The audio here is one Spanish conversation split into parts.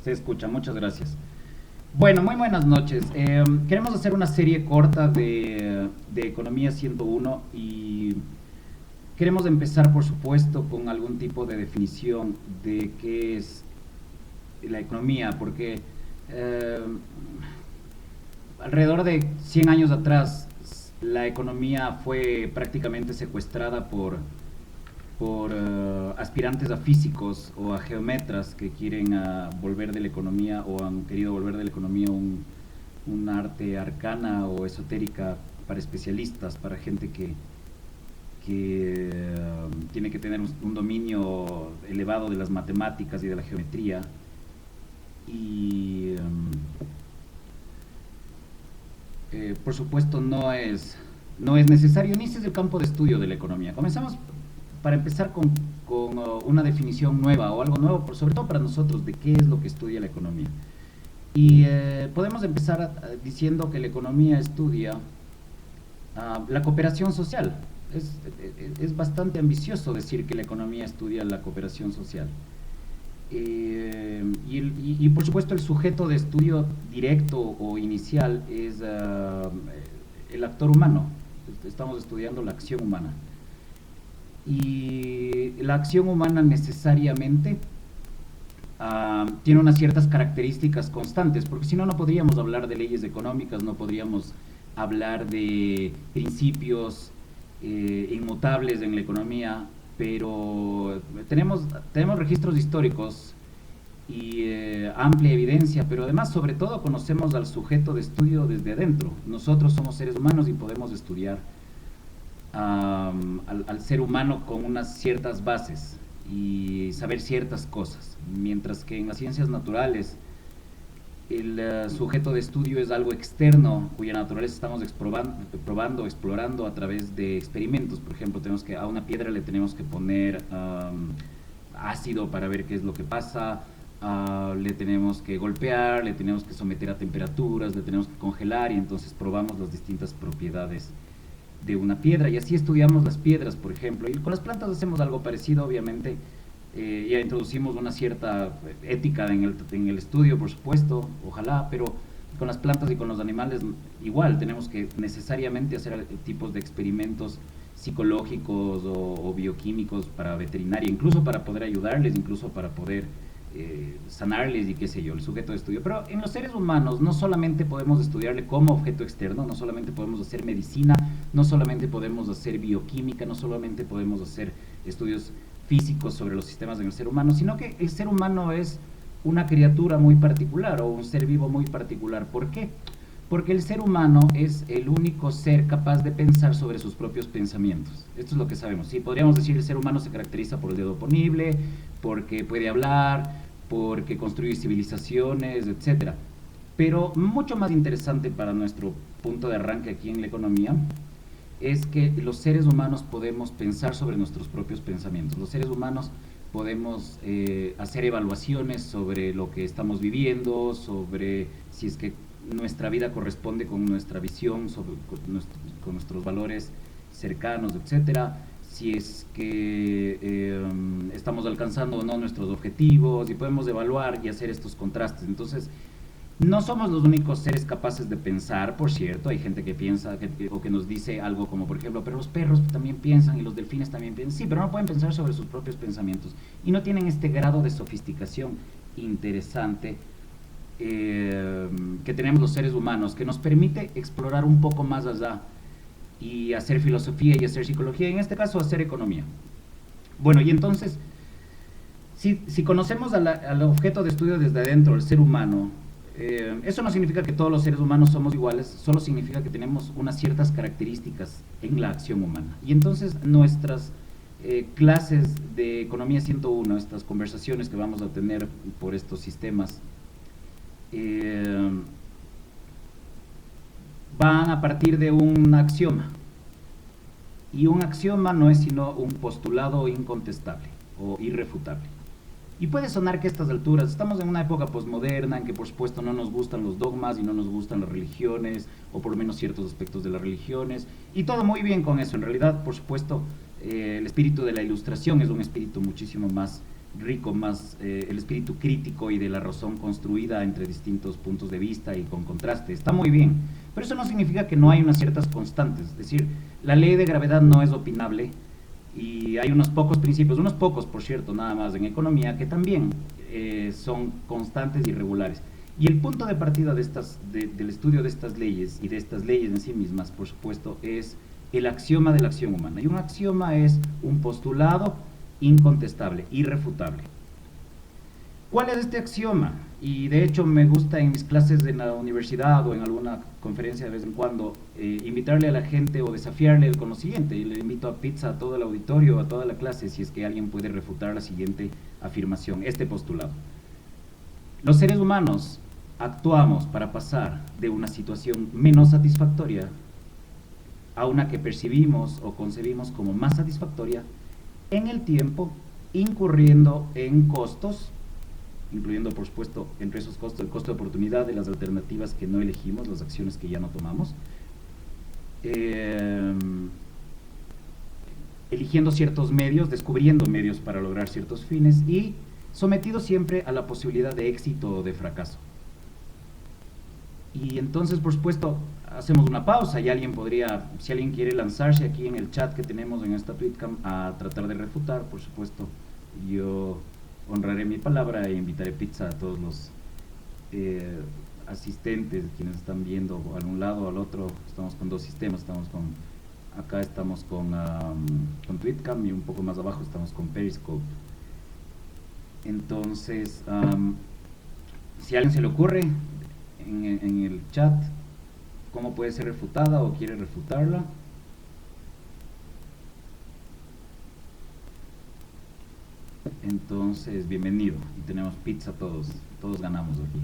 Se escucha, muchas gracias. Bueno, muy buenas noches. Queremos hacer una serie corta de Economía 101 y queremos empezar, por supuesto, con algún tipo de definición de qué es la economía, porque eh, alrededor de 100 años atrás la economía fue prácticamente secuestrada por aspirantes a físicos o a geometras que quieren volver de la economía o han querido volver de la economía un arte arcana o esotérica para especialistas, para gente que tiene que tener un dominio elevado de las matemáticas y de la geometría. Y por supuesto no es necesario, ni ese es el campo de estudio de la economía. Comenzamos para empezar con una definición nueva o algo nuevo, sobre todo para nosotros, de qué es lo que estudia la economía. Y podemos empezar diciendo que la economía estudia la cooperación social. Es bastante ambicioso decir que la economía estudia la cooperación social. Y por supuesto el sujeto de estudio directo o inicial es el actor humano. Estamos estudiando la acción humana. Y la acción humana necesariamente tiene unas ciertas características constantes, porque si no, no podríamos hablar de leyes económicas, no podríamos hablar de principios inmutables en la economía, pero tenemos registros históricos y amplia evidencia, pero además, sobre todo, conocemos al sujeto de estudio desde adentro. Nosotros somos seres humanos y podemos estudiar al ser humano con unas ciertas bases y saber ciertas cosas, mientras que en las ciencias naturales el sujeto de estudio es algo externo cuya naturaleza estamos probando, explorando a través de experimentos. Por ejemplo, a una piedra le tenemos que poner ácido para ver qué es lo que pasa, le tenemos que golpear, le tenemos que someter a temperaturas, le tenemos que congelar y entonces probamos las distintas propiedades de una piedra, y así estudiamos las piedras, por ejemplo, y con las plantas hacemos algo parecido, obviamente. Ya introducimos una cierta ética en el estudio, por supuesto, ojalá, pero con las plantas y con los animales igual, tenemos que necesariamente hacer tipos de experimentos psicológicos o bioquímicos para veterinaria, incluso para poder ayudarles, incluso para poder sanarles y qué sé yo, el sujeto de estudio. Pero en los seres humanos no solamente podemos estudiarle como objeto externo, no solamente podemos hacer medicina, no solamente podemos hacer bioquímica, no solamente podemos hacer estudios físicos sobre los sistemas en el ser humano, sino que el ser humano es una criatura muy particular o un ser vivo muy particular. ¿Por qué? Porque el ser humano es el único ser capaz de pensar sobre sus propios pensamientos. Esto es lo que sabemos. Sí, podríamos decir que el ser humano se caracteriza por el dedo ponible, porque puede hablar, porque construye civilizaciones, etcétera. Pero mucho más interesante para nuestro punto de arranque aquí en la economía es que los seres humanos podemos pensar sobre nuestros propios pensamientos. Los seres humanos podemos hacer evaluaciones sobre lo que estamos viviendo, sobre si es que nuestra vida corresponde con nuestra visión, con nuestros valores cercanos, etcétera, si es que estamos alcanzando o no nuestros objetivos, y podemos evaluar y hacer estos contrastes. Entonces, no somos los únicos seres capaces de pensar, por cierto. Hay gente que piensa o que nos dice algo como, por ejemplo, pero los perros también piensan y los delfines también piensan. Sí, pero no pueden pensar sobre sus propios pensamientos y no tienen este grado de sofisticación interesante que tenemos los seres humanos, que nos permite explorar un poco más allá y hacer filosofía y hacer psicología, y en este caso hacer economía. Bueno, y entonces, si conocemos al objeto de estudio desde adentro, el ser humano, eso no significa que todos los seres humanos somos iguales, solo significa que tenemos unas ciertas características en la acción humana. Y entonces nuestras clases de Economía 101, estas conversaciones que vamos a tener por estos sistemas, eh, van a partir de un axioma. Y un axioma no es sino un postulado incontestable o irrefutable. Y puede sonar que a estas alturas estamos en una época posmoderna en que por supuesto no nos gustan los dogmas y no nos gustan las religiones, o por lo menos ciertos aspectos de las religiones, y todo muy bien con eso. En realidad, por supuesto, el espíritu de la ilustración es un espíritu muchísimo más rico, más el espíritu crítico y de la razón construida entre distintos puntos de vista y con contraste. Está muy bien, pero eso no significa que no hay unas ciertas constantes. Es decir, la ley de gravedad no es opinable y hay unos pocos principios, unos pocos, por cierto, nada más en economía, que también son constantes y regulares. Y el punto de partida del estudio de estas leyes y de estas leyes en sí mismas, por supuesto, es el axioma de la acción humana. Y un axioma es un postulado incontestable, irrefutable. ¿Cuál es este axioma? Y de hecho me gusta en mis clases en la universidad o en alguna conferencia de vez en cuando invitarle a la gente o desafiarle con lo siguiente. Y le invito a pizza a todo el auditorio, a toda la clase, si es que alguien puede refutar la siguiente afirmación, este postulado. Los seres humanos actuamos para pasar de una situación menos satisfactoria a una que percibimos o concebimos como más satisfactoria en el tiempo, incurriendo en costos, incluyendo por supuesto entre esos costos el costo de oportunidad de las alternativas que no elegimos, las acciones que ya no tomamos, eligiendo ciertos medios, descubriendo medios para lograr ciertos fines y sometido siempre a la posibilidad de éxito o de fracaso. Y entonces, por supuesto, hacemos una pausa y alguien podría, si alguien quiere lanzarse aquí en el chat que tenemos en esta Tweetcam a tratar de refutar, por supuesto, yo honraré mi palabra e invitaré pizza a todos los asistentes, quienes están viendo al un lado o al otro. Estamos con dos sistemas, acá estamos con Tweetcam y un poco más abajo estamos con Periscope. Entonces, si a alguien se le ocurre en el chat cómo puede ser refutada o quiere refutarla, entonces bienvenido. Y tenemos pizza todos ganamos aquí.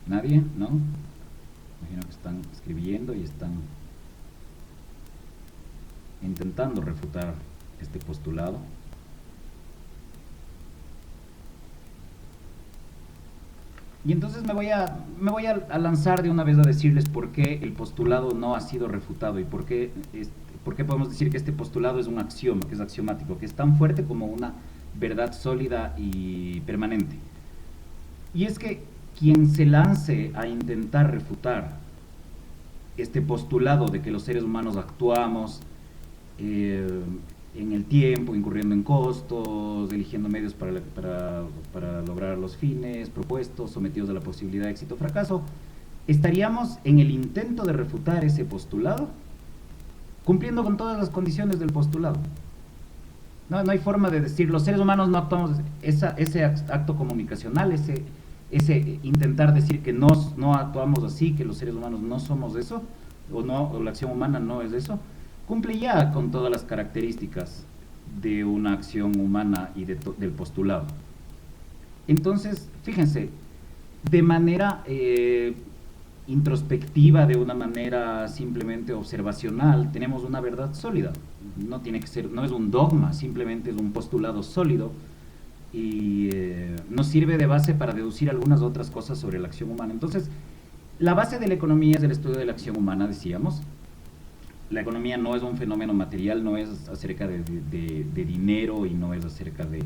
¿Nadie? ¿No? Imagino que están escribiendo y están intentando refutar este postulado. Y entonces me voy a lanzar de una vez a decirles por qué el postulado no ha sido refutado y por qué podemos decir que este postulado es un axioma, que es axiomático, que es tan fuerte como una verdad sólida y permanente. Y es que quien se lance a intentar refutar este postulado de que los seres humanos actuamos en el tiempo, incurriendo en costos, eligiendo medios para lograr los fines propuestos, sometidos a la posibilidad de éxito o fracaso, estaríamos en el intento de refutar ese postulado, cumpliendo con todas las condiciones del postulado. No hay forma de decir, los seres humanos no actuamos, ese acto comunicacional, ese intentar decir que no actuamos así, que los seres humanos no somos eso, o la acción humana no es eso, cumple ya con todas las características de una acción humana y del postulado. Entonces, fíjense, de manera introspectiva, de una manera simplemente observacional, tenemos una verdad sólida. No tiene que ser, no es un dogma, simplemente es un postulado sólido y nos sirve de base para deducir algunas otras cosas sobre la acción humana. Entonces, la base de la economía es el estudio de la acción humana, decíamos. La economía no es un fenómeno material, no es acerca de dinero y no es acerca de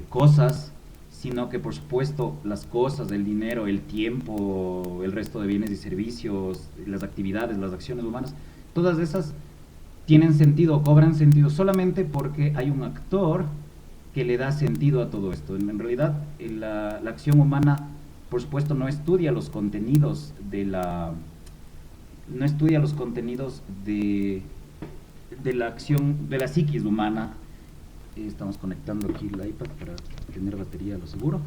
cosas, sino que por supuesto las cosas, el dinero, el tiempo, el resto de bienes y servicios, las actividades, las acciones humanas, todas esas tienen sentido, cobran sentido solamente porque hay un actor que le da sentido a todo esto. En realidad la acción humana, por supuesto, no estudia los contenidos de la acción, de la psiquis humana. Estamos conectando aquí el iPad para tener batería, lo seguro.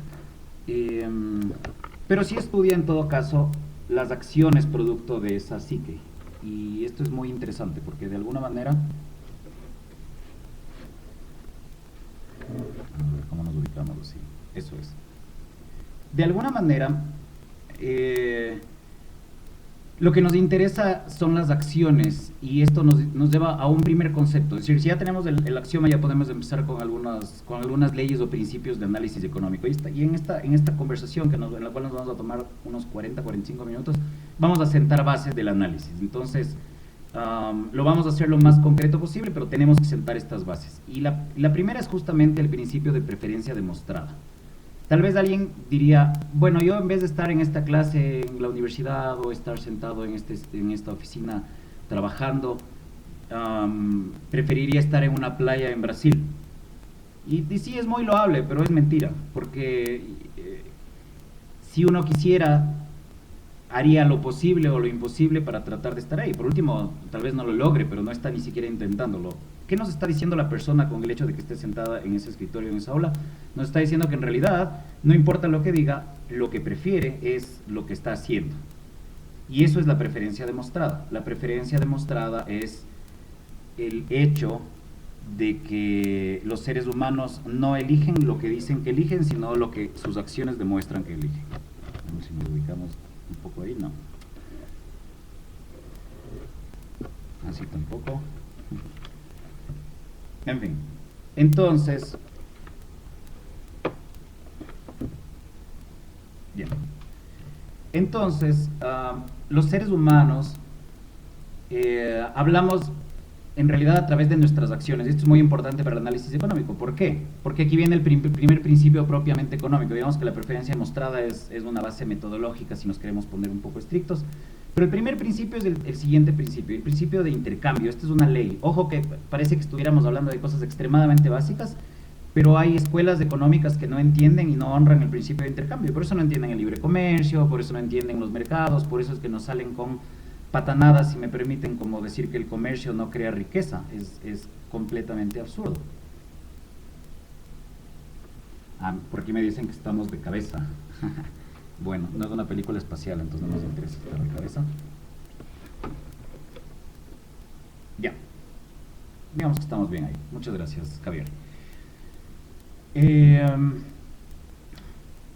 Pero sí estudia en todo caso las acciones producto de esa psique. Y esto es muy interesante porque de alguna manera, a ver cómo nos ubicamos así, eso es. De alguna manera, Lo que nos interesa son las acciones y esto nos lleva a un primer concepto. Es decir, si ya tenemos el axioma, ya podemos empezar con algunas leyes o principios de análisis económico. Y en esta conversación en la cual nos vamos a tomar unos 40-45 minutos, vamos a sentar bases del análisis. Entonces, lo vamos a hacer lo más concreto posible, pero tenemos que sentar estas bases. Y la primera es justamente el principio de preferencia demostrada. Tal vez alguien diría, bueno, yo en vez de estar en esta clase en la universidad o estar sentado en esta oficina trabajando, preferiría estar en una playa en Brasil. Y sí, es muy loable, pero es mentira, porque si uno quisiera, haría lo posible o lo imposible para tratar de estar ahí. Por último, tal vez no lo logre, pero no está ni siquiera intentándolo. ¿Qué nos está diciendo la persona con el hecho de que esté sentada en ese escritorio, en esa aula? Nos está diciendo que en realidad, no importa lo que diga, lo que prefiere es lo que está haciendo. Y eso es la preferencia demostrada. La preferencia demostrada es el hecho de que los seres humanos no eligen lo que dicen que eligen, sino lo que sus acciones demuestran que eligen. Vamos si nos ubicamos un poco ahí, no. Así tampoco. En fin. Entonces, bien. Entonces, los seres humanos hablamos en realidad a través de nuestras acciones. Esto es muy importante para el análisis económico. ¿Por qué? Porque aquí viene el primer principio propiamente económico. Digamos que la preferencia demostrada es una base metodológica si nos queremos poner un poco estrictos. Pero el primer principio es el siguiente principio, el principio de intercambio. Esta es una ley. Ojo que parece que estuviéramos hablando de cosas extremadamente básicas, pero hay escuelas económicas que no entienden y no honran el principio de intercambio. Por eso no entienden el libre comercio, por eso no entienden los mercados, por eso es que nos salen con patanadas, si me permiten, como decir que el comercio no crea riqueza. Es completamente absurdo. Por aquí me dicen que estamos de cabeza. Bueno, no es una película espacial, entonces no nos interesa estar de cabeza. Ya. Digamos que estamos bien ahí. Muchas gracias, Javier.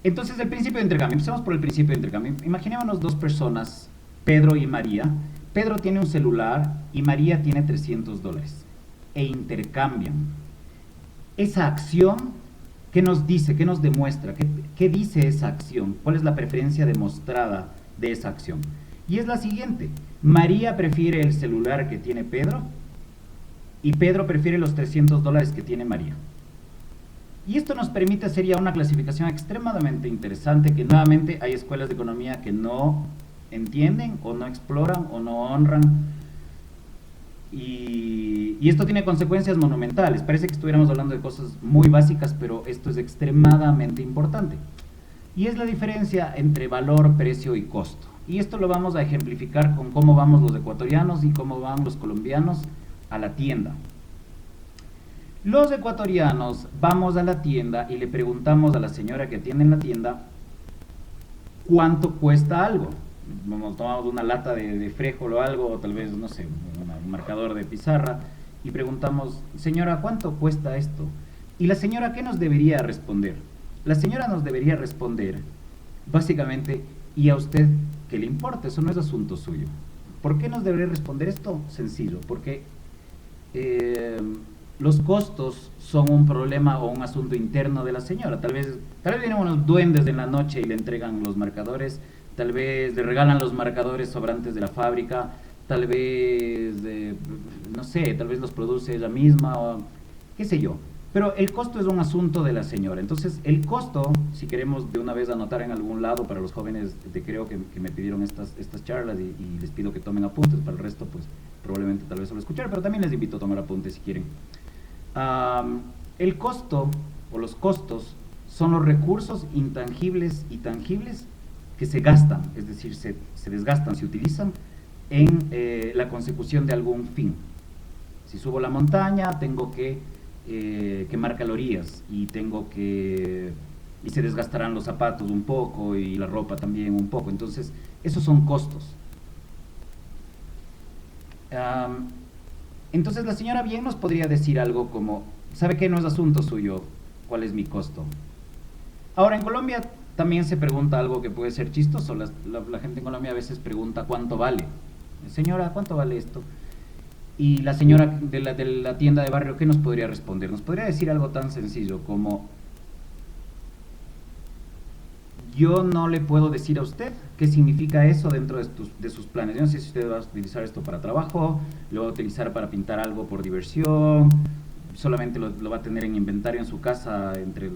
Entonces, el principio de intercambio. Empecemos por el principio de intercambio. Imaginémonos dos personas, Pedro y María. Pedro tiene un celular y María tiene $300 e intercambian. Esa acción, ¿qué nos dice? ¿Qué nos demuestra? ¿Qué dice esa acción? ¿Cuál es la preferencia demostrada de esa acción? Y es la siguiente. María prefiere el celular que tiene Pedro y Pedro prefiere los $300 que tiene María. Y esto nos permite hacer ya una clasificación extremadamente interesante, que nuevamente hay escuelas de economía que no entienden o no exploran o no honran. Y esto tiene consecuencias monumentales. Parece que estuviéramos hablando de cosas muy básicas, pero esto es extremadamente importante. Y es la diferencia entre valor, precio y costo. Y esto lo vamos a ejemplificar con cómo vamos los ecuatorianos y cómo van los colombianos a la tienda. Los ecuatorianos vamos a la tienda y le preguntamos a la señora que atiende en la tienda cuánto cuesta algo. Tomamos una lata de frijol o algo, o tal vez, no sé, un marcador de pizarra, y preguntamos, señora, ¿cuánto cuesta esto? Y la señora, ¿qué nos debería responder? La señora nos debería responder, básicamente, ¿y a usted qué le importa? Eso no es asunto suyo. ¿Por qué nos debería responder esto? Sencillo, porque los costos son un problema o un asunto interno de la señora. Tal vez vienen unos duendes en la noche y le entregan los marcadores, tal vez le regalan los marcadores sobrantes de la fábrica, tal vez, no sé, tal vez los produce ella misma, o qué sé yo. Pero el costo es un asunto de la señora. Entonces, el costo, si queremos de una vez anotar en algún lado para los jóvenes de creo que me pidieron estas charlas y les pido que tomen apuntes, para el resto, pues probablemente tal vez solo escuchar, pero también les invito a tomar apuntes si quieren. El costo o los costos son los recursos intangibles y tangibles que se gastan, es decir, se desgastan, se utilizan en la consecución de algún fin. Si subo la montaña, tengo que quemar calorías y y se desgastarán los zapatos un poco y la ropa también un poco. Entonces, esos son costos. Entonces, la señora bien nos podría decir algo como, ¿sabe qué? No es asunto suyo cuál es mi costo. Ahora, en Colombia También se pregunta algo que puede ser chistoso. La gente en Colombia a veces pregunta cuánto vale. Señora, ¿cuánto vale esto? Y la señora de la tienda de barrio, ¿qué nos podría responder? Nos podría decir algo tan sencillo como: yo no le puedo decir a usted qué significa eso dentro de sus planes. Yo no sé si usted va a utilizar esto para trabajo, lo va a utilizar para pintar algo por diversión, solamente lo va a tener en inventario en su casa, entre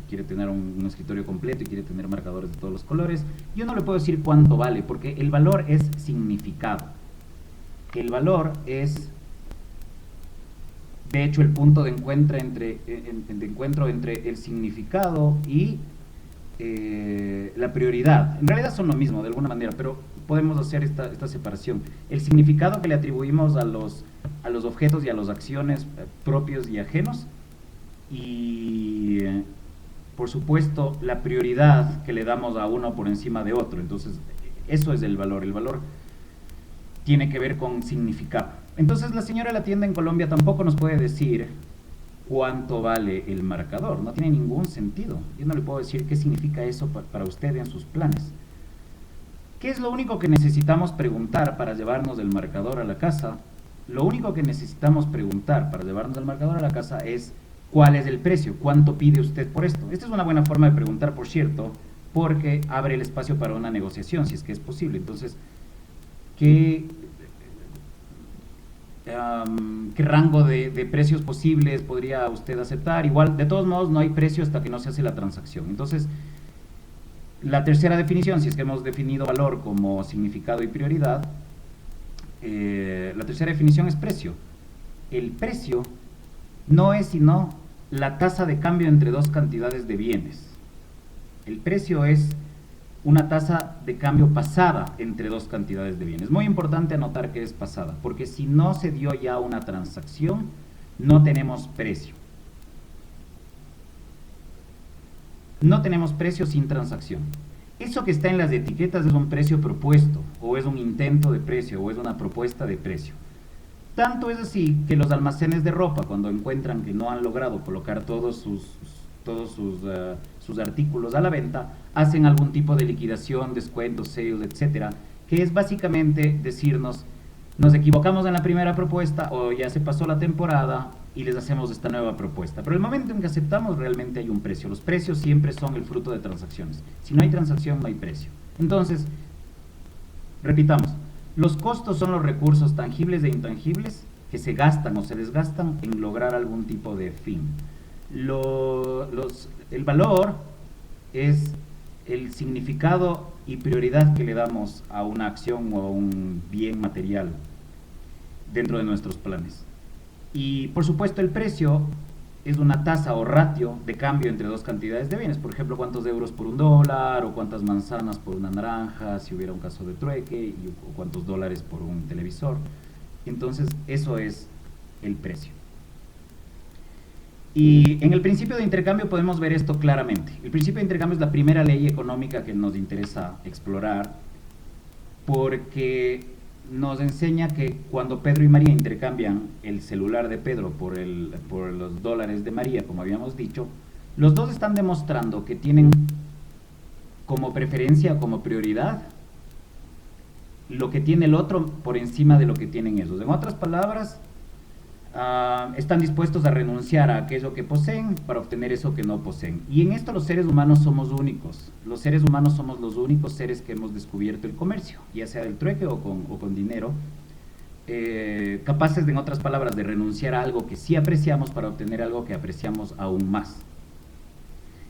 quiere tener un escritorio completo y quiere tener marcadores de todos los colores. Yo no le puedo decir cuánto vale, porque el valor es significado. El valor es, de hecho, el punto de encuentro entre el significado y la prioridad. En realidad son lo mismo, de alguna manera, pero podemos hacer esta separación. El significado que le atribuimos a los objetos y a las acciones propios y ajenos, y por supuesto la prioridad que le damos a uno por encima de otro. Entonces, eso es el valor. El valor tiene que ver con significado. Entonces, la señora de la tienda en Colombia tampoco nos puede decir cuánto vale el marcador. No tiene ningún sentido. Yo no le puedo decir qué significa eso para usted en sus planes. ¿Qué es lo único que necesitamos preguntar para llevarnos el marcador a la casa? Lo único que necesitamos preguntar para llevarnos el marcador a la casa es: ¿cuál es el precio? ¿Cuánto pide usted por esto? Esta es una buena forma de preguntar, por cierto, porque abre el espacio para una negociación, si es que es posible. Entonces, ¿qué rango de precios posibles podría usted aceptar? Igual, de todos modos, no hay precio hasta que no se hace la transacción. Entonces, la tercera definición, si es que hemos definido valor como significado y prioridad, la tercera definición es precio. El precio no es sino la tasa de cambio entre dos cantidades de bienes. El precio es una tasa de cambio pasada entre dos cantidades de bienes. Muy importante anotar que es pasada, porque si no se dio ya una transacción, no tenemos precio. No tenemos precio sin transacción. Eso que está en las etiquetas es un precio propuesto, o es un intento de precio, o es una propuesta de precio. Tanto es así que los almacenes de ropa, cuando encuentran que no han logrado colocar todos sus artículos a la venta, hacen algún tipo de liquidación, descuento, sales, etcétera, que es básicamente decirnos: nos equivocamos en la primera propuesta, o ya se pasó la temporada y les hacemos esta nueva propuesta. Pero el momento en que aceptamos, realmente hay un precio. Los precios siempre son el fruto de transacciones. Si no hay transacción, no hay precio. Entonces, repitamos: los costos son los recursos tangibles e intangibles que se gastan o se desgastan en lograr algún tipo de fin. El valor es el significado y prioridad que le damos a una acción o a un bien material dentro de nuestros planes. Y por supuesto, el precio es una tasa o ratio de cambio entre dos cantidades de bienes. Por ejemplo, cuántos euros por $1, o cuántas manzanas por una naranja, si hubiera un caso de trueque, o cuántos dólares por un televisor. Entonces, eso es el precio. Y en el principio de intercambio podemos ver esto claramente. El principio de intercambio es la primera ley económica que nos interesa explorar, porque nos enseña que cuando Pedro y María intercambian el celular de Pedro por los dólares de María, como habíamos dicho, los dos están demostrando que tienen como preferencia, como prioridad, lo que tiene el otro por encima de lo que tienen ellos. En otras palabras, están dispuestos a renunciar a aquello que poseen para obtener eso que no poseen. Y en esto los seres humanos somos únicos. Los seres humanos somos los únicos seres que hemos descubierto el comercio, ya sea del trueque o con dinero, capaces, en otras palabras, de renunciar a algo que sí apreciamos para obtener algo que apreciamos aún más.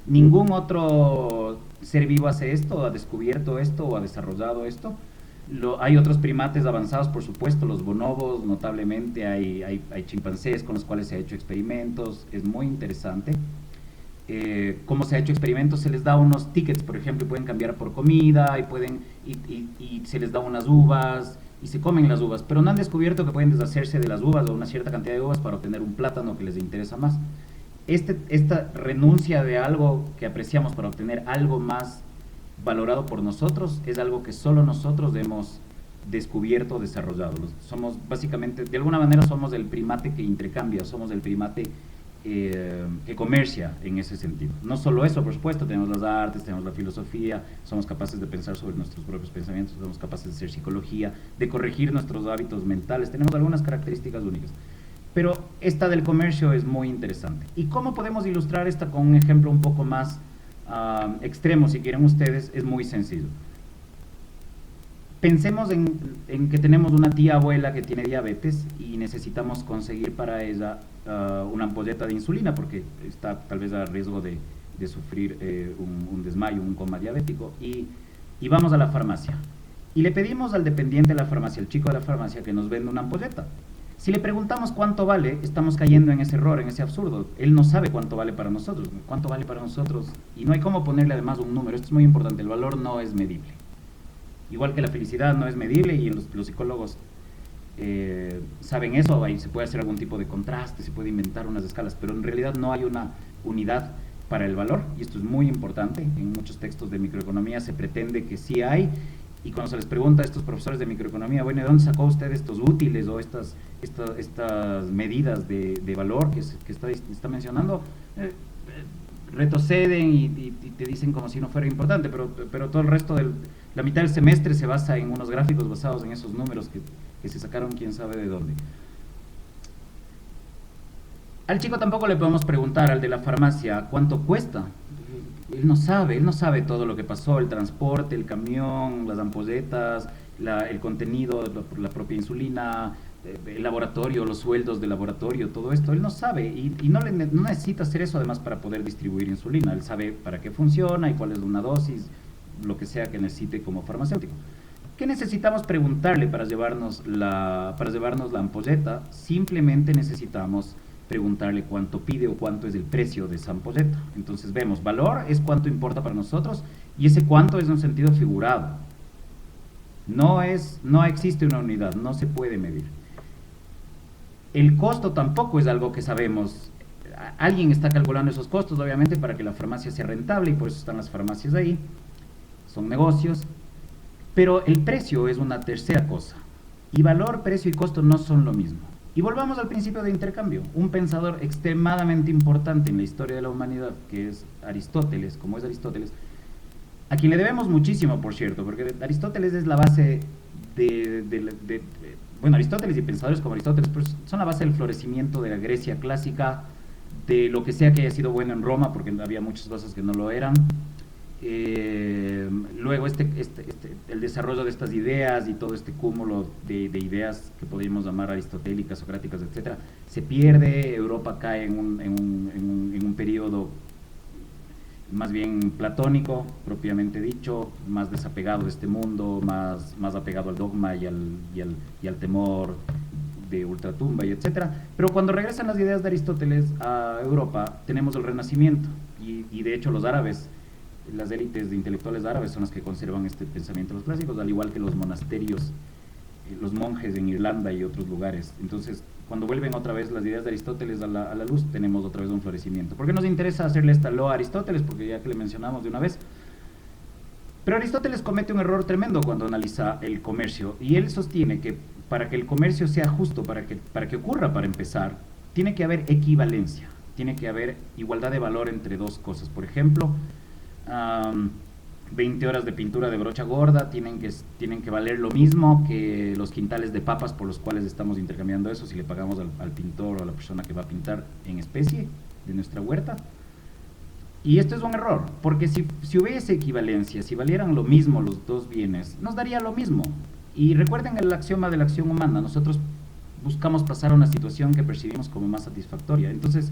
Ningún otro ser vivo hace esto, o ha descubierto esto, o ha desarrollado esto. Hay otros primates avanzados, por supuesto, los bonobos, notablemente, hay chimpancés con los cuales se ha hecho experimentos. Es muy interesante cómo se ha hecho experimentos. Se les da unos tickets, por ejemplo, y pueden cambiar por comida, y se les da unas uvas, y se comen las uvas, pero no han descubierto que pueden deshacerse de las uvas o una cierta cantidad de uvas para obtener un plátano que les interesa más. Esta renuncia de algo que apreciamos para obtener algo más valorado por nosotros es algo que solo nosotros hemos descubierto, desarrollado. Somos básicamente, de alguna manera, somos el primate que intercambia, somos el primate que comercia en ese sentido. No solo eso, por supuesto, tenemos las artes, tenemos la filosofía, somos capaces de pensar sobre nuestros propios pensamientos, somos capaces de hacer psicología, de corregir nuestros hábitos mentales, tenemos algunas características únicas. Pero esta del comercio es muy interesante. ¿Y cómo podemos ilustrar esta con un ejemplo un poco más extremo, si quieren ustedes? Es muy sencillo. Pensemos en que tenemos una tía abuela que tiene diabetes y necesitamos conseguir para ella una ampolleta de insulina porque está tal vez a riesgo de sufrir un desmayo, un coma diabético, y vamos a la farmacia. Y le pedimos al dependiente de la farmacia, al chico de la farmacia, que nos venda una ampolleta. Si le preguntamos cuánto vale, estamos cayendo en ese error, en ese absurdo. Él no sabe cuánto vale para nosotros, y no hay cómo ponerle además un número. Esto es muy importante, el valor no es medible. Igual que la felicidad no es medible, y los psicólogos saben eso, ahí se puede hacer algún tipo de contraste, se puede inventar unas escalas, pero en realidad no hay una unidad para el valor, y esto es muy importante. En muchos textos de microeconomía se pretende que sí hay, y cuando se les pregunta a estos profesores de microeconomía, bueno, ¿de dónde sacó usted estos útiles o estas medidas de valor que está mencionando? Retroceden y te dicen como si no fuera importante, pero todo el resto la mitad del semestre se basa en unos gráficos basados en esos números que se sacaron quién sabe de dónde. Al chico tampoco le podemos preguntar, al de la farmacia, ¿cuánto cuesta? Él no sabe todo lo que pasó, el transporte, el camión, las ampolletas, el contenido, la propia insulina, el laboratorio, los sueldos del laboratorio, todo esto. Él no sabe, y no necesita hacer eso además para poder distribuir insulina. Él sabe para qué funciona y cuál es una dosis, lo que sea que necesite como farmacéutico. ¿Qué necesitamos preguntarle para llevarnos la ampolleta? Simplemente necesitamos preguntarle cuánto pide o cuánto es el precio de esa ampolleta. Entonces vemos, valor es cuánto importa para nosotros, y ese cuánto es en un sentido figurado. No existe una unidad, no se puede medir. El costo tampoco es algo que sabemos. Alguien está calculando esos costos, obviamente, para que la farmacia sea rentable, y por eso están las farmacias ahí. Son negocios. Pero el precio es una tercera cosa. Y valor, precio y costo no son lo mismo. Y volvamos al principio de intercambio. Un pensador extremadamente importante en la historia de la humanidad, que es Aristóteles, a quien le debemos muchísimo, por cierto, porque Aristóteles es la base bueno, Aristóteles y pensadores como Aristóteles pues, son la base del florecimiento de la Grecia clásica, de lo que sea que haya sido bueno en Roma, porque había muchas cosas que no lo eran. Luego el desarrollo de estas ideas y todo este cúmulo de ideas que podríamos llamar aristotélicas, socráticas, etcétera, se pierde. Europa cae en un periodo más bien platónico, propiamente dicho, más desapegado de este mundo, más apegado al dogma y al temor de ultratumba y etcétera. Pero cuando regresan las ideas de Aristóteles a Europa, tenemos el Renacimiento, y de hecho los árabes, las élites de intelectuales árabes son las que conservan este pensamiento de los clásicos, al igual que los monasterios, los monjes en Irlanda y otros lugares. Entonces, cuando vuelven otra vez las ideas de Aristóteles a la luz, tenemos otra vez un florecimiento. ¿Por qué nos interesa hacerle esta loa a Aristóteles? Porque ya que le mencionamos de una vez. Pero Aristóteles comete un error tremendo cuando analiza el comercio, y él sostiene que para que el comercio sea justo, para que ocurra, para empezar, tiene que haber equivalencia, tiene que haber igualdad de valor entre dos cosas. Por ejemplo, 20 horas de pintura de brocha gorda tienen que valer lo mismo que los quintales de papas por los cuales estamos intercambiando eso, si le pagamos al pintor o a la persona que va a pintar en especie de nuestra huerta. Y esto es un error, porque si hubiese equivalencia, si valieran lo mismo los dos bienes, nos daría lo mismo. Y recuerden el axioma de la acción humana, nosotros buscamos pasar a una situación que percibimos como más satisfactoria. Entonces,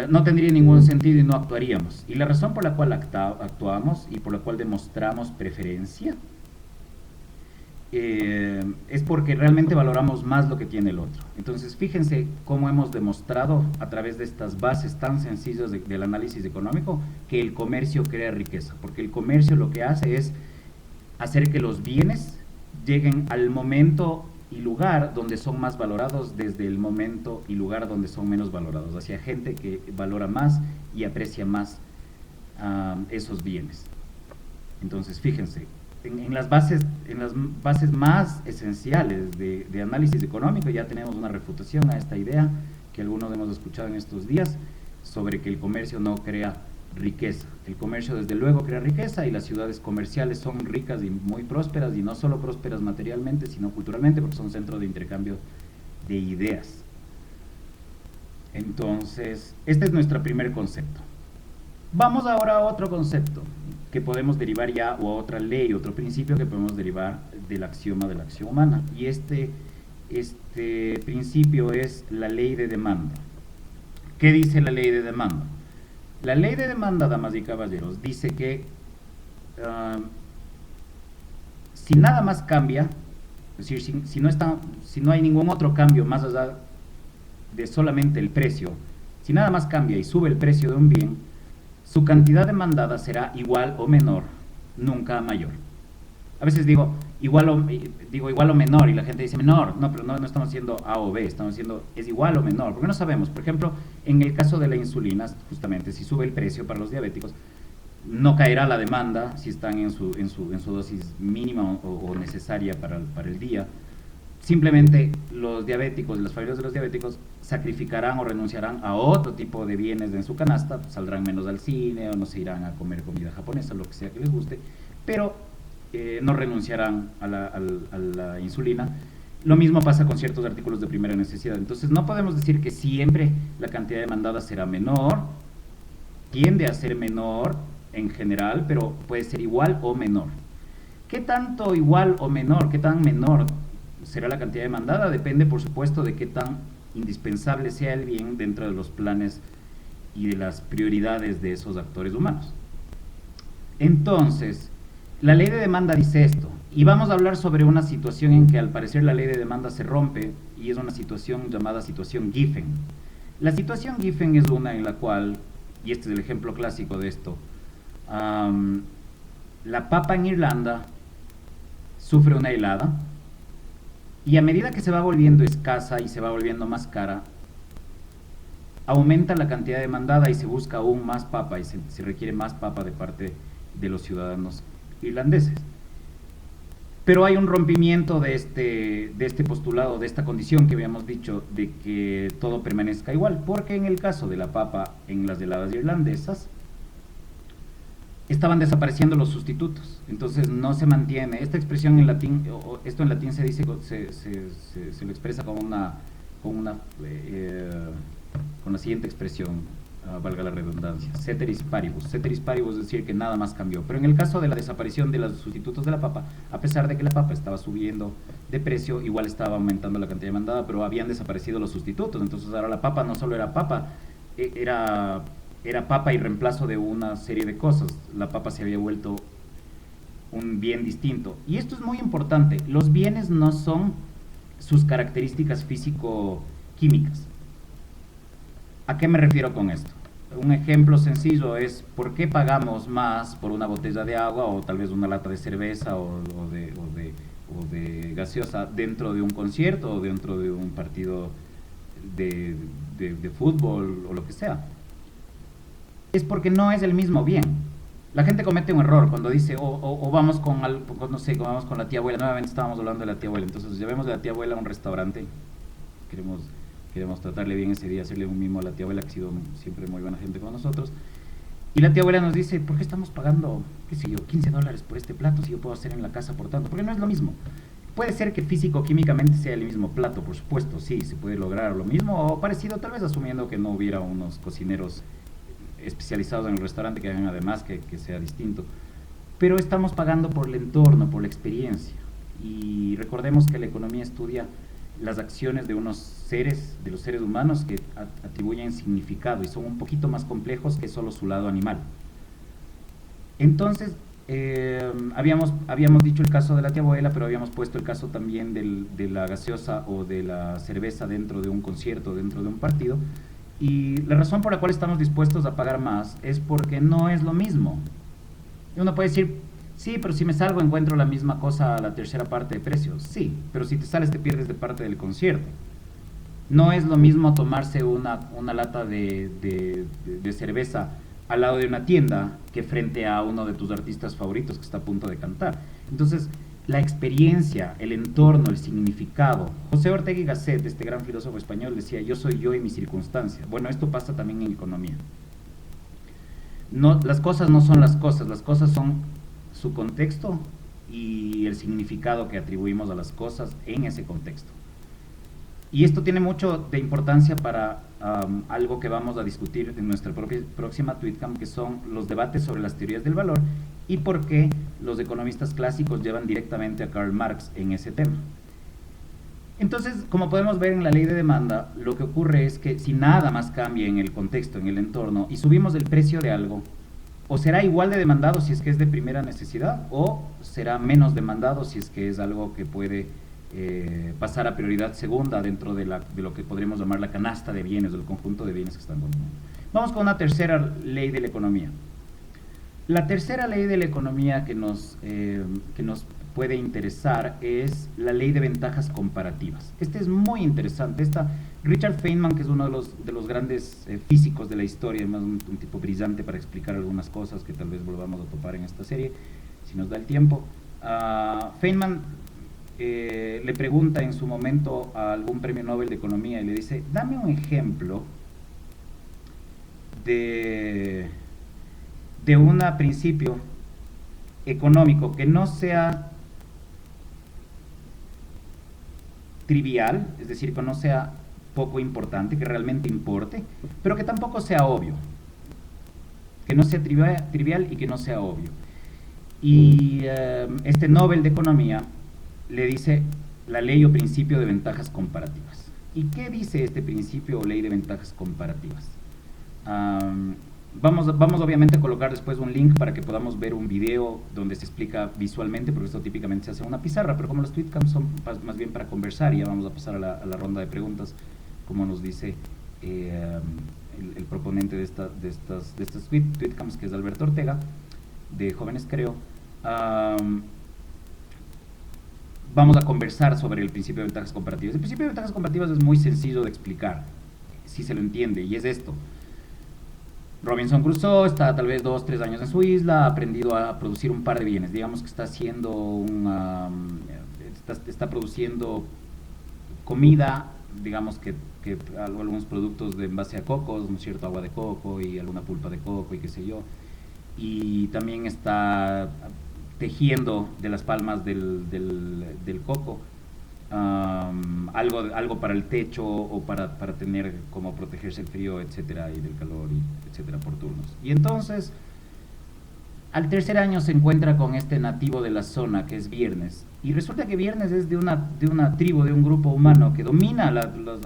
no tendría ningún sentido y no actuaríamos. Y la razón por la cual actuamos y por la cual demostramos preferencia es porque realmente valoramos más lo que tiene el otro. Entonces, fíjense cómo hemos demostrado a través de estas bases tan sencillas del análisis económico que el comercio crea riqueza, porque el comercio lo que hace es hacer que los bienes lleguen al momento y lugar donde son más valorados, desde el momento y lugar donde son menos valorados, hacia gente que valora más y aprecia más esos bienes. Entonces, fíjense, en las bases más esenciales de análisis económico ya tenemos una refutación a esta idea que algunos hemos escuchado en estos días sobre que el comercio no crea riqueza. El comercio desde luego crea riqueza y las ciudades comerciales son ricas y muy prósperas, y no solo prósperas materialmente, sino culturalmente, porque son centros de intercambio de ideas. Entonces, este es nuestro primer concepto. Vamos ahora a otro concepto que podemos derivar ya, o a otra ley, otro principio que podemos derivar del axioma de la acción humana. Y este principio es la ley de demanda. ¿Qué dice la ley de demanda? La ley de demanda, damas y caballeros, dice que si nada más cambia, es decir, si no hay ningún otro cambio más allá de solamente el precio, si nada más cambia y sube el precio de un bien, su cantidad demandada será igual o menor, nunca mayor. A veces digo igual o menor, y la gente dice menor. No, pero no estamos haciendo A o B, estamos haciendo es igual o menor, porque no sabemos. Por ejemplo, en el caso de la insulina, justamente, si sube el precio para los diabéticos, no caerá la demanda si están en su dosis mínima o necesaria para el día. Simplemente los diabéticos, las familias de los diabéticos, sacrificarán o renunciarán a otro tipo de bienes en su canasta, pues saldrán menos al cine o no se irán a comer comida japonesa, lo que sea que les guste, pero no renunciarán a la insulina. Lo mismo pasa con ciertos artículos de primera necesidad. Entonces no podemos decir que siempre la cantidad demandada será menor, tiende a ser menor en general, pero puede ser igual o menor. ¿Qué tanto igual o menor? ¿Qué tan menor será la cantidad demandada? Depende, por supuesto, de qué tan indispensable sea el bien dentro de los planes y de las prioridades de esos actores humanos. Entonces, la ley de demanda dice esto, y vamos a hablar sobre una situación en que al parecer la ley de demanda se rompe, y es una situación llamada situación Giffen. La situación Giffen es una en la cual, y este es el ejemplo clásico de esto, la papa en Irlanda sufre una helada, y a medida que se va volviendo escasa y se va volviendo más cara, aumenta la cantidad demandada y se busca aún más papa, y se requiere más papa de parte de los ciudadanos irlandeses. Pero hay un rompimiento de este postulado, de esta condición que habíamos dicho, de que todo permanezca igual, porque en el caso de la papa en las heladas irlandesas, estaban desapareciendo los sustitutos, entonces no se mantiene. Esta expresión en latín, esto en latín se dice, se lo expresa con la siguiente expresión, valga la redundancia, ceteris paribus. Ceteris paribus es decir que nada más cambió. Pero en el caso de la desaparición de los sustitutos de la papa, a pesar de que la papa estaba subiendo de precio, igual estaba aumentando la cantidad demandada, pero habían desaparecido los sustitutos. Entonces ahora la papa no solo era papa, era papa y reemplazo de una serie de cosas. La papa se había vuelto un bien distinto. Y esto es muy importante. Los bienes no son sus características físico-químicas. ¿A qué me refiero con esto? Un ejemplo sencillo es ¿por qué pagamos más por una botella de agua o tal vez una lata de cerveza o de gaseosa dentro de un concierto o dentro de un partido de fútbol o lo que sea? Es porque no es el mismo bien. La gente comete un error cuando dice o vamos con no sé, vamos con la tía abuela. Nuevamente estábamos hablando de la tía abuela. Entonces llevemos a la tía abuela a un restaurante. Queremos tratarle bien ese día, hacerle un mimo a la tía abuela, que ha sido siempre muy buena gente con nosotros. Y la tía abuela nos dice, ¿por qué estamos pagando, qué sé yo, $15 por este plato si yo puedo hacer en la casa por tanto? Porque no es lo mismo. Puede ser que físico-químicamente sea el mismo plato, por supuesto, sí, se puede lograr lo mismo o parecido, tal vez asumiendo que no hubiera unos cocineros especializados en el restaurante que hagan además que sea distinto. Pero estamos pagando por el entorno, por la experiencia. Y recordemos que la economía estudia las acciones de los seres humanos que atribuyen significado y son un poquito más complejos que solo su lado animal. Entonces, habíamos dicho el caso de la tía abuela, pero habíamos puesto el caso también de la gaseosa o de la cerveza dentro de un concierto, dentro de un partido. Y la razón por la cual estamos dispuestos a pagar más es porque no es lo mismo. Y uno puede decir, sí, pero si me salgo encuentro la misma cosa a la tercera parte de precio. Sí, pero si te sales te pierdes de parte del concierto. No es lo mismo tomarse una lata de cerveza al lado de una tienda que frente a uno de tus artistas favoritos que está a punto de cantar. Entonces, la experiencia, el entorno, el significado. José Ortega y Gasset, este gran filósofo español, decía: yo soy yo y mi circunstancia. Bueno, esto pasa también en economía. No, las cosas no son las cosas son su contexto y el significado que atribuimos a las cosas en ese contexto. Y esto tiene mucho de importancia para algo que vamos a discutir en nuestra próxima TweetCamp, que son los debates sobre las teorías del valor y por qué los economistas clásicos llevan directamente a Karl Marx en ese tema. Entonces, como podemos ver en la ley de demanda, lo que ocurre es que si nada más cambia en el contexto, en el entorno, y subimos el precio de algo, o será igual de demandado si es que es de primera necesidad, o será menos demandado si es que es algo que puede pasar a prioridad segunda dentro de lo que podríamos llamar la canasta de bienes, del conjunto de bienes que están consumiendo. Vamos con una tercera ley de la economía. La tercera ley de la economía que nos puede interesar es la ley de ventajas comparativas. Este es muy interesante. Richard Feynman, que es uno de los grandes físicos de la historia, además un tipo brillante para explicar algunas cosas que tal vez volvamos a topar en esta serie, si nos da el tiempo. Feynman le pregunta en su momento a algún premio Nobel de Economía y le dice: dame un ejemplo de un principio económico que no sea trivial, es decir, que no sea poco importante, que realmente importe, pero que tampoco sea obvio, que no sea trivial y que no sea obvio. Y este Nobel de Economía le dice la ley o principio de ventajas comparativas. ¿Y qué dice este principio o ley de ventajas comparativas? Vamos obviamente a colocar después un link para que podamos ver un video donde se explica visualmente, porque esto típicamente se hace en una pizarra, pero como los tweetcamps son más bien para conversar, y ya vamos a pasar a la ronda de preguntas, como nos dice el proponente de estas tweetcamps, que es Alberto Ortega, de Jóvenes Creo. Vamos a conversar sobre el principio de ventajas comparativas. El principio de ventajas comparativas es muy sencillo de explicar, si se lo entiende, y es esto. Robinson Crusoe está tal vez 2-3 años en su isla, ha aprendido a producir un par de bienes. Digamos que está haciendo está produciendo comida, digamos que algunos productos en base a cocos, ¿no es cierto? Agua de coco y alguna pulpa de coco y qué sé yo. Y también está tejiendo de las palmas del coco algo para el techo o para tener como protegerse el frío, etcétera, y del calor, y etcétera, por turnos. Y entonces, al tercer año se encuentra con este nativo de la zona, que es Viernes, y resulta que Viernes es de una tribu, de un grupo humano que domina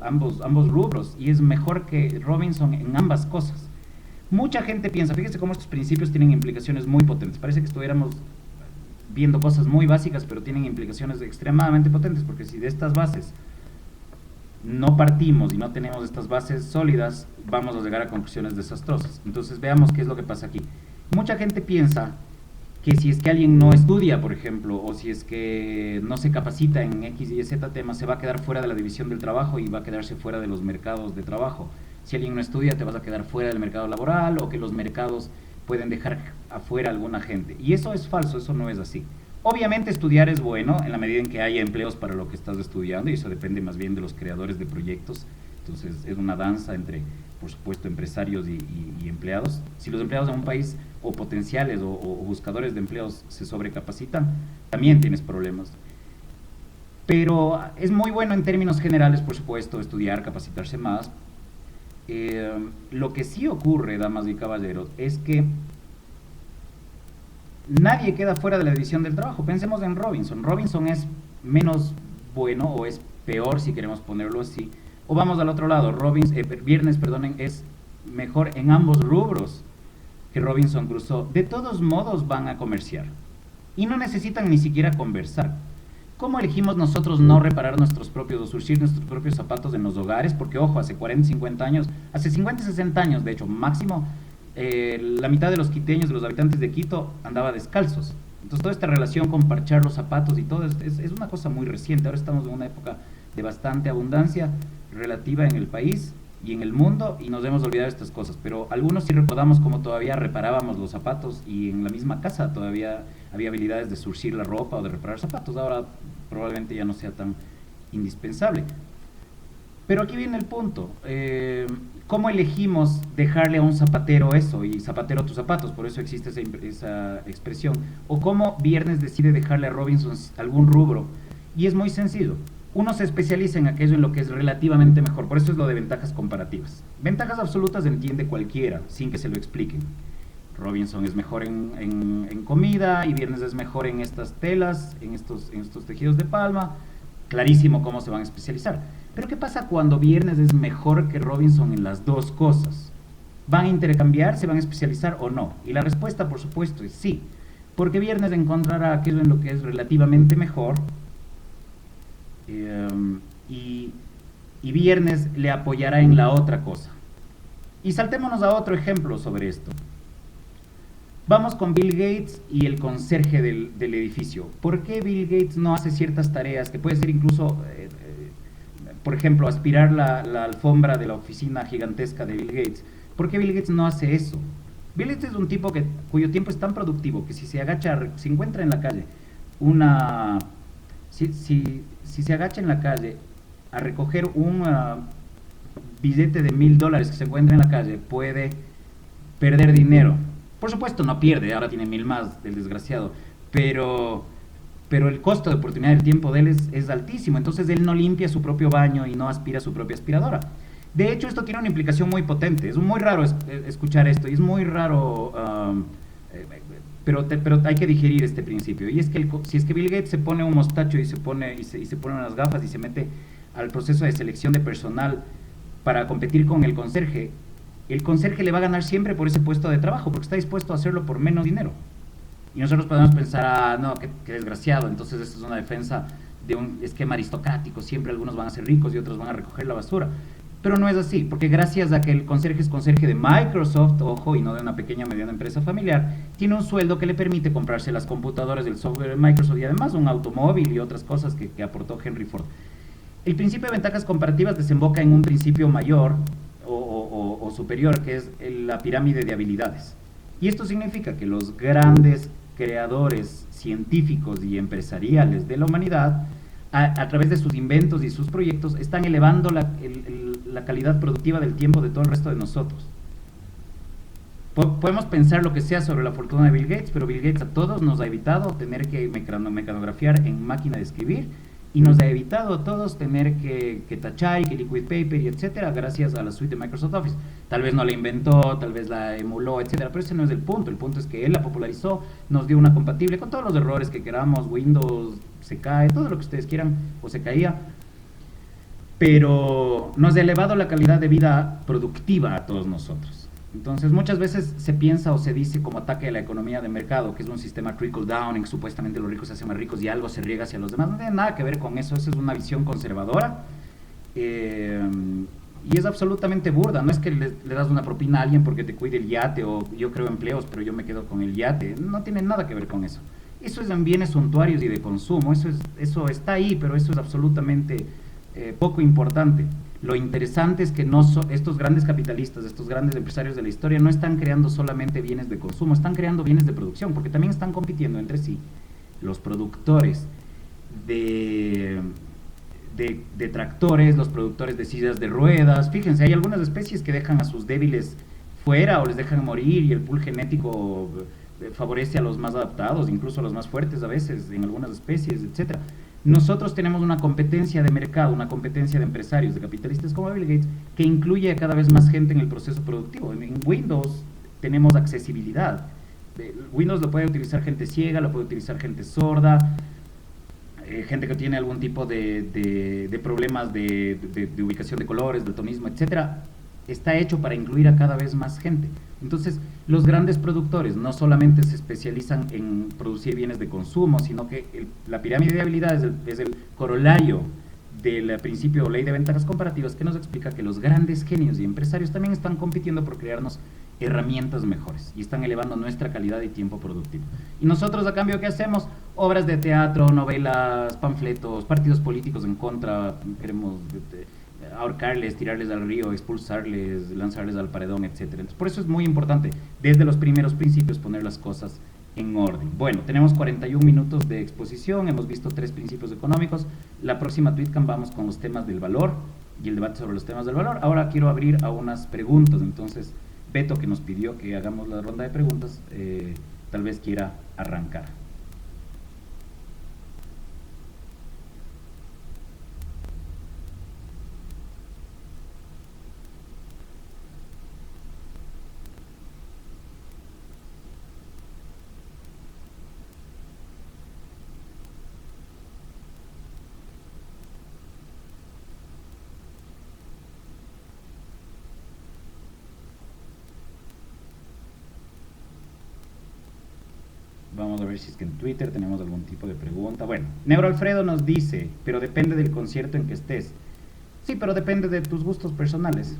ambos rubros y es mejor que Robinson en ambas cosas. Mucha gente piensa, fíjese cómo estos principios tienen implicaciones muy potentes. Parece que estuviéramos viendo cosas muy básicas, pero tienen implicaciones extremadamente potentes, porque si de estas bases no partimos y no tenemos estas bases sólidas, vamos a llegar a conclusiones desastrosas. Entonces veamos qué es lo que pasa aquí. Mucha gente piensa que si es que alguien no estudia, por ejemplo, o si es que no se capacita en X y Z temas, se va a quedar fuera de la división del trabajo y va a quedarse fuera de los mercados de trabajo. Si alguien no estudia, te vas a quedar fuera del mercado laboral, o que los mercados pueden dejar afuera a alguna gente. Y eso es falso, eso no es así. Obviamente estudiar es bueno en la medida en que haya empleos para lo que estás estudiando, y eso depende más bien de los creadores de proyectos. Entonces es una danza entre, por supuesto, empresarios y empleados. Si los empleados de un país, o potenciales o buscadores de empleos, se sobrecapacitan, también tienes problemas. Pero es muy bueno en términos generales, por supuesto, estudiar, capacitarse más. Lo que sí ocurre, damas y caballeros, es que nadie queda fuera de la división del trabajo. Pensemos en Robinson. Robinson es menos bueno, o es peor, si queremos ponerlo así. O vamos al otro lado, Viernes, es mejor en ambos rubros que Robinson Crusoe. De todos modos van a comerciar y no necesitan ni siquiera conversar. ¿Cómo elegimos nosotros no reparar nuestros propios, o surcir nuestros propios zapatos en los hogares? Porque, ojo, hace 40, 50 años, hace 50, 60 años, de hecho, máximo, la mitad de los quiteños, de los habitantes de Quito, andaba descalzos. Entonces, toda esta relación con parchar los zapatos y todo es una cosa muy reciente. Ahora estamos en una época de bastante abundancia relativa en el país, y en el mundo y nos hemos olvidado de estas cosas, pero algunos sí recordamos cómo todavía reparábamos los zapatos y en la misma casa todavía había habilidades de surcir la ropa o de reparar zapatos. Ahora probablemente ya no sea tan indispensable. Pero aquí viene el punto. ¿Cómo elegimos dejarle a un zapatero eso y zapatero tus zapatos? Por eso existe esa expresión. O cómo Viernes decide dejarle a Robinson algún rubro. Y es muy sencillo. Uno se especializa en aquello en lo que es relativamente mejor. Por eso es lo de ventajas comparativas. Ventajas absolutas entiende cualquiera, sin que se lo expliquen. Robinson es mejor en comida y Viernes es mejor en estas telas, en estos tejidos de palma. Clarísimo cómo se van a especializar. Pero ¿qué pasa cuando Viernes es mejor que Robinson en las dos cosas? ¿Van a intercambiar, se van a especializar o no? Y la respuesta, por supuesto, es sí. Porque Viernes encontrará aquello en lo que es relativamente mejor y Viernes le apoyará en la otra cosa. Y saltémonos a otro ejemplo sobre esto. Vamos con Bill Gates y el conserje del edificio. ¿Por qué Bill Gates no hace ciertas tareas que puede ser incluso, por ejemplo, aspirar la alfombra de la oficina gigantesca de Bill Gates? ¿Por qué Bill Gates no hace eso? Bill Gates es un tipo cuyo tiempo es tan productivo que si se agacha, si encuentra en la calle una... Si se agacha en la calle a recoger un billete de $1000 que se encuentra en la calle, puede perder dinero. Por supuesto no pierde, ahora tiene 1000 más del desgraciado, pero el costo de oportunidad del tiempo de él es altísimo, entonces él no limpia su propio baño y no aspira su propia aspiradora. De hecho, esto tiene una implicación muy potente, es muy raro escuchar esto, y es muy raro, pero hay que digerir este principio, y es que si es que Bill Gates se pone un mostacho y se pone unas gafas y se mete al proceso de selección de personal para competir con el conserje le va a ganar siempre por ese puesto de trabajo, porque está dispuesto a hacerlo por menos dinero. Y nosotros podemos pensar, no, qué desgraciado, entonces esto es una defensa de un esquema aristocrático, siempre algunos van a ser ricos y otros van a recoger la basura. Pero no es así, porque gracias a que el conserje es conserje de Microsoft, ojo, y no de una pequeña o mediana empresa familiar, tiene un sueldo que le permite comprarse las computadoras del software de Microsoft y además un automóvil y otras cosas que aportó Henry Ford. El principio de ventajas comparativas desemboca en un principio mayor o superior, que es la pirámide de habilidades. Y esto significa que los grandes creadores científicos y empresariales de la humanidad, a través de sus inventos y sus proyectos, están elevando la calidad productiva del tiempo de todo el resto de nosotros. Podemos pensar lo que sea sobre la fortuna de Bill Gates, pero Bill Gates a todos nos ha evitado tener que mecanografiar en máquina de escribir, y nos ha evitado a todos tener que tachar y que liquid paper y etcétera, gracias a la suite de Microsoft Office. Tal vez no la inventó, tal vez la emuló, etcétera, pero ese no es el punto es que él la popularizó, nos dio una compatible con todos los errores que queramos, Windows se cae, todo lo que ustedes quieran, o se caía, pero nos ha elevado la calidad de vida productiva a todos nosotros. Entonces muchas veces se piensa o se dice como ataque a la economía de mercado, que es un sistema trickle down, en que supuestamente los ricos se hacen más ricos y algo se riega hacia los demás. No tiene nada que ver con eso, esa es una visión conservadora y es absolutamente burda. No es que le das una propina a alguien porque te cuide el yate, o yo creo empleos pero yo me quedo con el yate, no tiene nada que ver con eso. Eso es en bienes suntuarios y de consumo, eso está ahí, pero eso es absolutamente poco importante. Lo interesante es que estos grandes capitalistas, estos grandes empresarios de la historia no están creando solamente bienes de consumo, están creando bienes de producción, porque también están compitiendo entre sí. Los productores de tractores, los productores de sillas de ruedas, fíjense, hay algunas especies que dejan a sus débiles fuera o les dejan morir, y el pool genético favorece a los más adaptados, incluso a los más fuertes a veces en algunas especies, etcétera. Nosotros tenemos una competencia de mercado, una competencia de empresarios, de capitalistas como Bill Gates, que incluye a cada vez más gente en el proceso productivo. En Windows tenemos accesibilidad. Windows lo puede utilizar gente ciega, lo puede utilizar gente sorda, gente que tiene algún tipo de problemas de ubicación de colores, daltonismo, etcétera. Está hecho para incluir a cada vez más gente. Entonces, los grandes productores no solamente se especializan en producir bienes de consumo, sino que la pirámide de habilidades es el corolario del principio o ley de ventajas comparativas, que nos explica que los grandes genios y empresarios también están compitiendo por crearnos herramientas mejores y están elevando nuestra calidad y tiempo productivo. Y nosotros, a cambio, ¿qué hacemos? Obras de teatro, novelas, panfletos, partidos políticos en contra, queremos ahorcarles, tirarles al río, expulsarles, lanzarles al paredón, etcétera. Entonces, por eso es muy importante, desde los primeros principios, poner las cosas en orden. Bueno, tenemos 41 minutos de exposición, hemos visto tres principios económicos. La próxima TweetCam vamos con los temas del valor y el debate sobre los temas del valor. Ahora quiero abrir a unas preguntas, entonces Beto, que nos pidió que hagamos la ronda de preguntas, tal vez quiera arrancar. Vamos a ver si es que en Twitter tenemos algún tipo de pregunta. Bueno, Neuro Alfredo nos dice, pero depende del concierto en que estés. Sí, pero depende de tus gustos personales.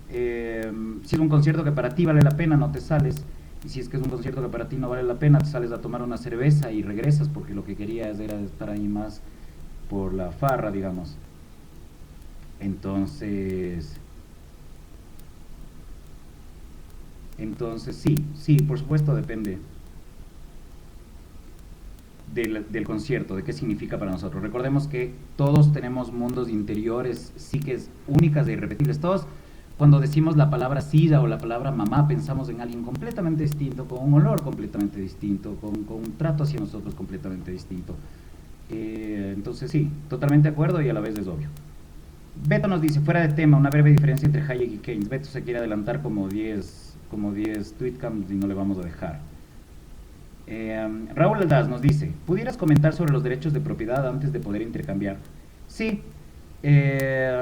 Si es un concierto que para ti vale la pena, no te sales. Y si es que es un concierto que para ti no vale la pena, te sales a tomar una cerveza y regresas porque lo que querías era estar ahí más por la farra, digamos. Entonces, entonces sí, por supuesto depende del concierto, de qué significa para nosotros. Recordemos que todos tenemos mundos interiores, psiques únicas e irrepetibles. Todos, cuando decimos la palabra silla o la palabra mamá, pensamos en alguien completamente distinto, con un olor completamente distinto, con un trato hacia nosotros completamente distinto. Entonces sí, totalmente de acuerdo y a la vez es obvio. Beto nos dice, fuera de tema, una breve diferencia entre Hayek y Keynes. Beto se quiere adelantar como 10 tweetcams y no le vamos a dejar. Raúl Aldaz nos dice, ¿pudieras comentar sobre los derechos de propiedad antes de poder intercambiar? Sí,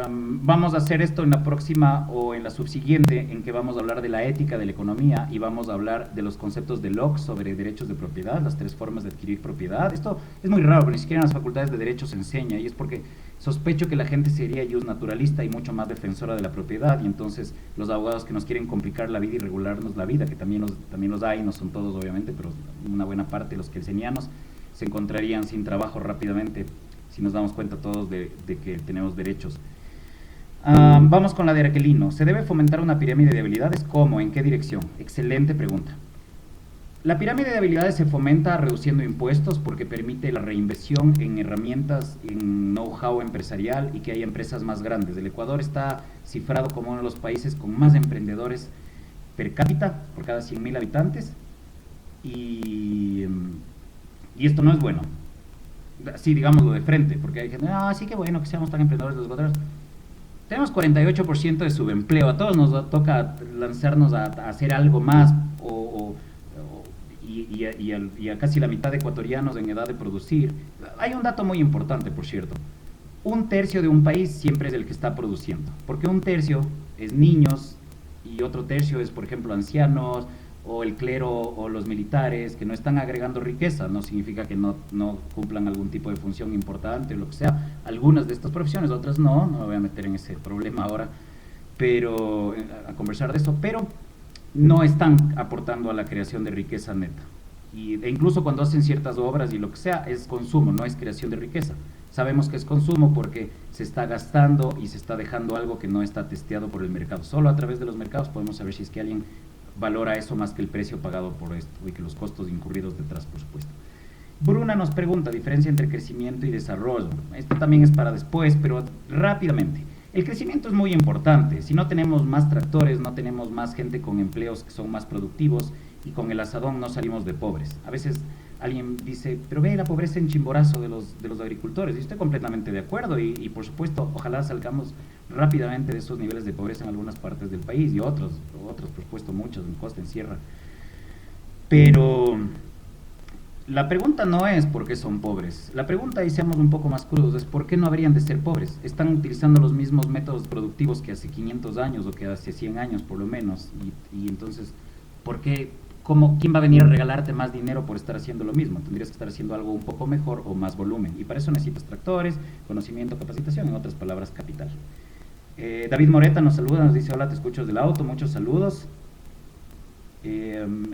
vamos a hacer esto en la próxima o en la subsiguiente, en que vamos a hablar de la ética de la economía y vamos a hablar de los conceptos de Locke sobre derechos de propiedad, las tres formas de adquirir propiedad. Esto es muy raro, pero ni siquiera en las facultades de derecho se enseña y es porque sospecho que la gente sería naturalista y mucho más defensora de la propiedad y entonces los abogados que nos quieren complicar la vida y regularnos la vida, que también los hay, no son todos obviamente, pero una buena parte de los kelsenianos se encontrarían sin trabajo rápidamente si nos damos cuenta todos de que tenemos derechos. Vamos con la de Araquelino. ¿Se debe fomentar una pirámide de habilidades? ¿Cómo? ¿En qué dirección? Excelente pregunta. La pirámide de habilidades se fomenta reduciendo impuestos porque permite la reinversión en herramientas, en know-how empresarial y que haya empresas más grandes. El Ecuador está cifrado como uno de los países con más emprendedores per cápita por cada 100.000 habitantes y esto no es bueno. Sí, digámoslo de frente, porque hay gente, sí que bueno que seamos tan emprendedores los ecuatorianos. Tenemos 48% de subempleo, a todos nos toca lanzarnos a hacer algo más y a casi la mitad de ecuatorianos en edad de producir. Hay un dato muy importante, por cierto. Un tercio de un país siempre es el que está produciendo, porque un tercio es niños y otro tercio es, por ejemplo, ancianos o el clero o los militares que no están agregando riqueza. No significa que no cumplan algún tipo de función importante o lo que sea. Algunas de estas profesiones, otras no me voy a meter en ese problema ahora, pero a conversar de eso, pero no están aportando a la creación de riqueza neta. E incluso cuando hacen ciertas obras y lo que sea, es consumo, no es creación de riqueza. Sabemos que es consumo porque se está gastando y se está dejando algo que no está testeado por el mercado. Solo a través de los mercados podemos saber si es que alguien valora eso más que el precio pagado por esto y que los costos incurridos detrás, por supuesto. Bruna nos pregunta, diferencia entre crecimiento y desarrollo. Esto también es para después, pero rápidamente. El crecimiento es muy importante. Si no tenemos más tractores, no tenemos más gente con empleos que son más productivos y con el asadón no salimos de pobres. A veces alguien dice, pero ve la pobreza en Chimborazo de los agricultores. Y estoy completamente de acuerdo y por supuesto, ojalá salgamos rápidamente de esos niveles de pobreza en algunas partes del país y otros por supuesto muchos, en costa, en sierra. Pero la pregunta no es por qué son pobres. La pregunta, y seamos un poco más crudos, es por qué no habrían de ser pobres. Están utilizando los mismos métodos productivos que hace 500 años o que hace 100 años por lo menos. Y entonces, ¿por qué? ¿Quién va a venir a regalarte más dinero por estar haciendo lo mismo? Tendrías que estar haciendo algo un poco mejor o más volumen. Y para eso necesitas tractores, conocimiento, capacitación, en otras palabras, capital. David Moreta nos saluda, nos dice, hola, te escucho desde el auto, muchos saludos.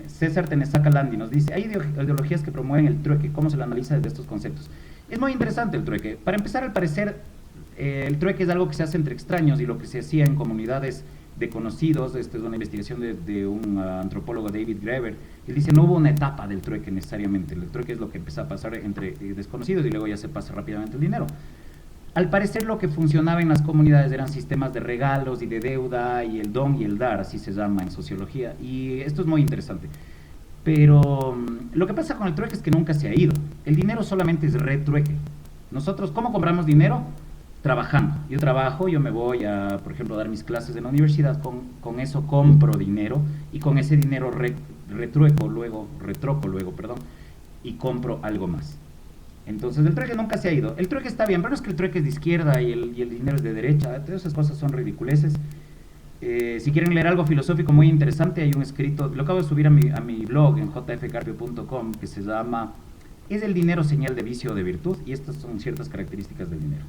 César Tenesaca Landi nos dice, hay ideologías que promueven el trueque, ¿cómo se lo analiza desde estos conceptos? Es muy interesante el trueque. Para empezar, al parecer, El trueque es algo que se hace entre extraños y lo que se hacía en comunidades de conocidos. Esta es una investigación de un antropólogo, David Graeber. Él dice, no hubo una etapa del trueque necesariamente. El trueque es lo que empieza a pasar entre desconocidos y luego ya se pasa rápidamente el dinero. Al parecer lo que funcionaba en las comunidades eran sistemas de regalos y de deuda y el don y el dar, así se llama en sociología. Y esto es muy interesante. Pero lo que pasa con el trueque es que nunca se ha ido. El dinero solamente es retrueque. Nosotros, ¿cómo compramos dinero? Trabajando. Yo trabajo, yo me voy a, por ejemplo, a dar mis clases en la universidad, con eso compro dinero y con ese dinero retroco luego, perdón, y compro algo más. Entonces el trueque nunca se ha ido. El trueque está bien, pero no es que el trueque es de izquierda y el dinero es de derecha. Todas esas cosas son ridiculeces. Si quieren leer algo filosófico muy interesante, hay un escrito, lo acabo de subir a mi blog en jfcarpio.com, que se llama ¿Es el dinero señal de vicio o de virtud? Y estas son ciertas características del dinero.